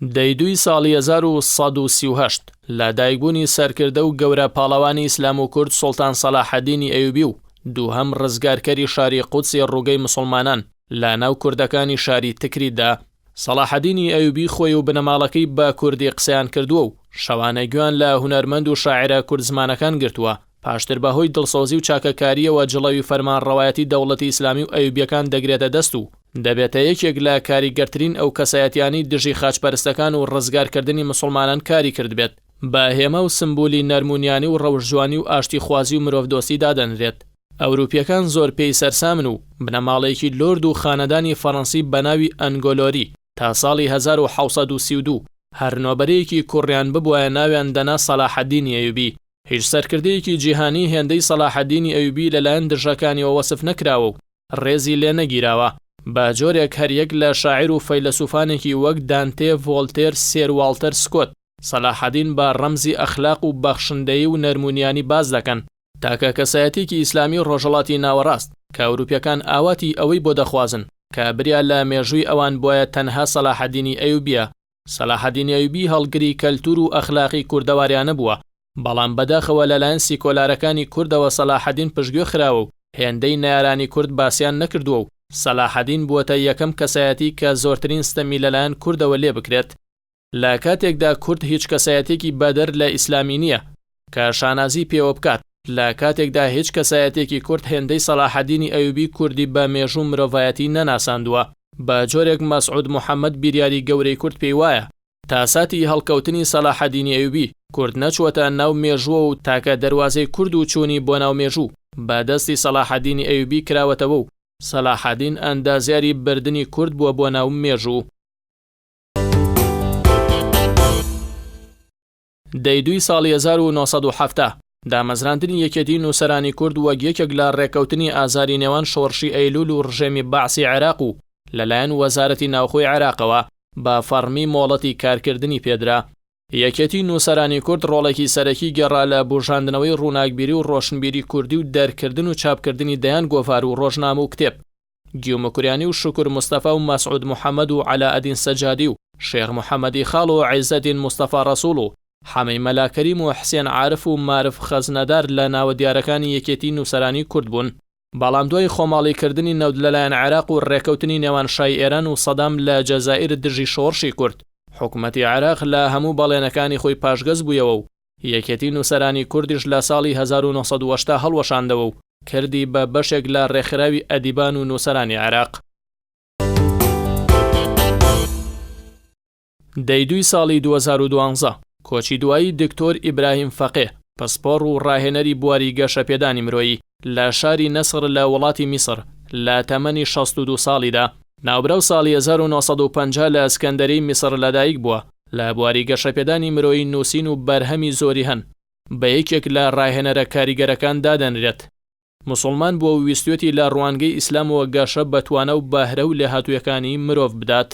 دەیدووی ساڵی 1938 لە دایکبوونی سەرکردە و گەورە پاڵەوانی ئیسلام و کورد سوڵتان سەلاحەدینی ئەیوبی و دووهەم ڕزگارکەری شاری قودسی ڕووگەی مسلمانان لە ناو کوردەکانی شاری تکریدا، سەلاحەدینی ئەیوبی خۆی و بنەماڵەکەی بە کوردی قسەیان کردووە و شەوانە گوێیان لە هونەرمەند و شاعیرە کورد زمانەکان گرتووە، پاشتر بەهۆی دڵسۆزی و چاکەکاریەوە جڵەوی فەرمانڕەوایەتی دەوڵەتی ئیسلامی و ئەیوبیەکان دەگرێتە دەست و دەبێتە یەکێک لە کاریگەرترین ئەو کەسایەتیانی دژی خاچپەرستەکان و ڕزگارکردنی مسلمانان کاری کرد بێت، بە هێمە و سمبولی نەرمونیانی و ڕەوشجوانی و ئاشتیخوازی و مرۆڤدۆستی دادەنرێت. ئەوروپیەکان زۆر پێی سەرسامن و بنەماڵەیەکی لۆرد و خانەدانی فەڕەنسی بەناوی ئەنگۆلۆری تا ساڵی 1932 هەرنۆبەرەیەکی کوڕیان ببووە ناویان دەنا سەلاحەدینی ئەیوبی. هیچ سەرکردەیەکی جیهانی هێندەی سەلاحەدینی ئەیوبی لەلایەن دژەکانیەوە وەسف نەکراوە و ڕێزی لێ نەگیراوە، بە جۆرێک هەریەک لە شاعیر و فەیلسوفانێکی وەک دانتێ، ڤۆڵتێر، سێر واڵتەر سکۆت سەلاحەدین بە ڕەمزی ئەخلاق و بەخشندەیی و نەرمونیانی باز دەکەن، تاکە کەسایەتێکی ئیسلامی ڕۆژهەڵاتی ناوەڕاست کە ئەوروپیەکان ئاواتی ئەوەی بۆ دەخوازن کە بریا لە مێژووی ئەوان بۆیە تەنها سەلاحەدینی ئەیوبیە. سەلاحەدینی ئەیوبی هەڵگری کەلتور و ئەخلاقی کوردەواریانە بووە، بەڵام بەداخەوە لەلایەن سیکۆلارەکانی کوردەوە سەلاحەدین پشتگوێ خراوە و هێندەی نایارانی کورد باسییان نەکردووە و سەلاحەدین بووەتە یەکەم کەسایەتی کە زۆرترین ستەمی لەلایەن کوردەوە لێ بکرێت. لە کاتێکدا کورد هیچ کەسایەتێکی بەدەر لە ئیسلامی نییە کە شانازی پێوە بکات، لە کاتێکدا هیچ کەسایەتێکی کورد هێندەی سەلاحەدینی ئەیوبی کوردی بە مێژوو مرۆڤایەتی نەناساندووە. بە جۆرێک مەسعود موحەممەد بیریاری گەورەی کورد پێی وایە تا ساتی هەڵکەوتنی سەلاحەدینی ئەیوبی کورد نەچوەتە ناو مێژووە و تاکە دەواازەی کورد و چوونی بۆ ناو مێژوو بە دەستی سەلاحەدینی ئەیوبی کراوەتەوە و سەلاحەدین ئەندازیاری بردننی کورد بووە بۆ ناو مێژوو. دەیدووی ساڵی 1970 دامەزراندنی یەکێتی نووسەرانی کورد وەک یەکێک لە ڕێکەوتنی ئازاری نێوان شۆڕشی ئەیلول و ڕژێمی بەعسی عێراق و لەلایەن وەزارەتی ناوخۆی عێراقەوە بە فەرمی مۆڵەتی کارکردنی پێدرا. یەکێتی نووسەرانی کورد ڕۆڵێکی سەرەکی گەڕا لە بژاندنەوەی ڕووناکبیری و ڕۆشنبیری کوردی و دەرکردن و چاپکردنی دەیان گۆڤار و ڕۆژنامە و کتێب. گیومەکوریانی و شکر مستەفا و مەسعود موحەممەد و عەلاءەدین سەجادی و شێخ محەممەدی خاڵ و عیزەدین مستەفا ڕەسوڵ و حەمەی مەلاکەریم و حسێن عارف و مارف خەزنەدار لە ناوە دیارەکانی یەکێتی نووسەرانی کورد بوون. بەڵام دوای خۆماڵیکردنی نەود لەلایەن عێراق و ڕێکەوتنی نێوان شای ئێران و سەدام لە جەزائیر دژی شۆڕشی کورد، حکوومەتی عێراق لە هەموو بەڵێنەکانی خۆی پاشگەز بوویەوە و یەکێتی نووسەرانی کوردیش لە ساڵی 1970 هەڵوەشاندەوە و کردی بە بەشێک لە ڕێکخراوی ئەدیبان و نووسەرانی عێراق. دەیدووی ساڵی 2012 کۆچی دوایی دکتۆر ئیبراهیم فەقێ، پسپۆڕ و ڕاهێنەری بواری گەشەپێدانی مرۆیی لە شاری نەسر لە وڵاتی میسر لە تەمەنی 62 ساڵیدا، ناوبرەو ساڵی 1950 لە ئەسکەندەری میسر لەدایک بووە. لە بواری گەشەپێدانی مرۆیی نووسین و بەرهەمی زۆری هەن، بە یەکێک لە ڕاهێنەرە کاریگەرەکان دادەنرێت. موسڵمان بووە و ویستوێتی لە ڕوانگەی ئیسلامەوە گەشە بەتوانە و بەهرە و لێهاتوویەکانی مرۆڤ بدات.